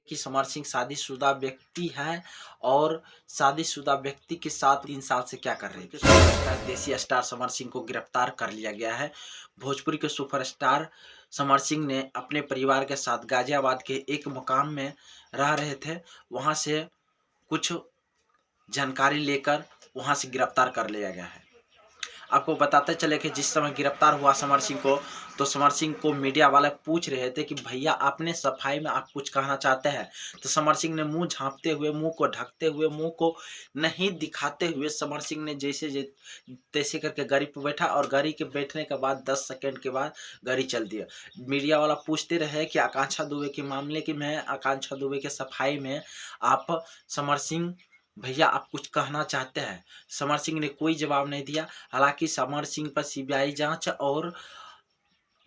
कि समर सिंह शादीशुदा व्यक्ति हैं और शादीशुदा व्यक्ति के साथ 3 साल से क्या कर रहे थे। सुपरस्टार देसी स्टार समर सिंह को गिरफ्तार कर लिया गया है। भोजपुरी के सुपरस्टार समर सिंह ने अपने परिवार के साथ गाजियाबाद के एक मकाम में रह रहे थे। वहां से कुछ जानकारी लेकर वहां से गिरफ्तार कर लिया गया है। आपको बताते चले कि जिस समय गिरफ्तार हुआ समर सिंह को, तो समर सिंह को मीडिया वाले पूछ रहे थे कि भैया आपने सफाई में आप कुछ कहना चाहते हैं। तो समर सिंह ने मुंह झांपते हुए, मुंह को ढकते हुए, मुंह को नहीं दिखाते हुए समर सिंह ने जैसे तैसे करके गाड़ी पर बैठा और गाड़ी के बैठने के बाद 10 सेकंड के बाद गाड़ी चल दिया। मीडिया वाला पूछते रहे कि आकांक्षा दुबे के मामले की में, आकांक्षा दुबे के सफाई में आप समर सिंह भैया आप कुछ कहना चाहते हैं। समर सिंह ने कोई जवाब नहीं दिया। हालांकि समर सिंह पर सीबीआई जांच और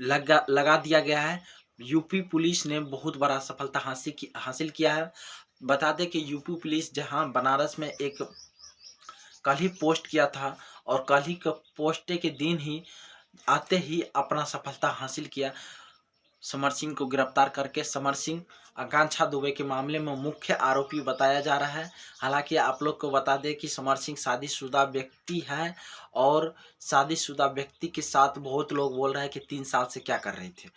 लगा दिया गया है। यूपी पुलिस ने बहुत बड़ा सफलता हासिल किया है। बता दें कि यूपी पुलिस जहां बनारस में एक कल ही पोस्ट किया था और कल ही का पोस्टे के दिन ही आते ही अपना सफलता हासिल किया। समर सिंह को गिरफ्तार करके समर सिंह आकांक्षा दुबे के मामले में मुख्य आरोपी बताया जा रहा है। हालांकि आप लोग को बता दें कि समर सिंह शादीशुदा व्यक्ति है और शादीशुदा व्यक्ति के साथ बहुत लोग बोल रहे हैं कि 3 साल से क्या कर रहे थे।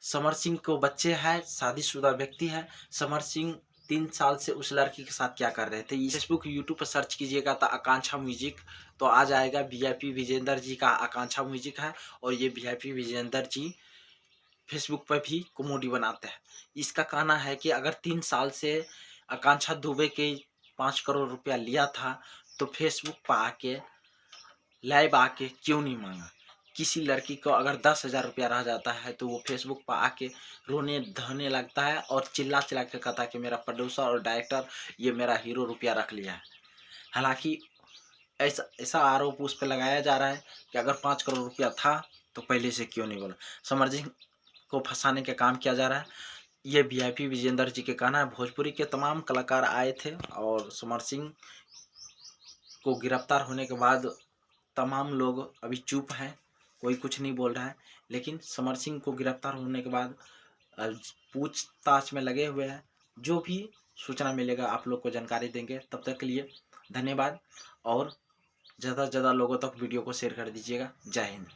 समर सिंह को बच्चे हैं, शादीशुदा व्यक्ति है। समर सिंह 3 साल से उस लड़की के साथ क्या कर रहे थे। फेसबुक यूट्यूब पर सर्च कीजिएगा तो आकांक्षा म्यूजिक तो आ जाएगा। वीआईपी विजेंद्र जी का आकांक्षा म्यूजिक है और ये वीआईपी विजेंद्र जी फेसबुक पर भी कॉमेडी बनाते हैं। इसका कहना है कि अगर 3 साल से आकांक्षा दुबे के 5 करोड़ रुपया लिया था तो फेसबुक पर आके लाइव आके क्यों नहीं मांगा। किसी लड़की को अगर 10,000 रुपया रह जाता है तो वो फेसबुक पर आके रोने धोने लगता है और चिल्ला चिल्ला के कहता है कि मेरा प्रोड्यूसर और डायरेक्टर ये मेरा हीरो रुपया रख लिया है। हालांकि ऐसा आरोप उस पर लगाया जा रहा है कि अगर 5 करोड़ रुपया था तो पहले से क्यों नहीं बोला। समर सिंह को फंसाने का काम किया जा रहा है। ये वीआईपी विजेंद्र जी के कहना है। भोजपुरी के तमाम कलाकार आए थे और समर सिंह को गिरफ्तार होने के बाद तमाम लोग अभी चुप हैं, कोई कुछ नहीं बोल रहा है। लेकिन समर सिंह को गिरफ्तार होने के बाद पूछताछ में लगे हुए हैं। जो भी सूचना मिलेगा आप लोग को जानकारी देंगे। तब तक के लिए धन्यवाद और ज़्यादा से ज़्यादा लोगों तक वीडियो को शेयर कर दीजिएगा। जय हिंद।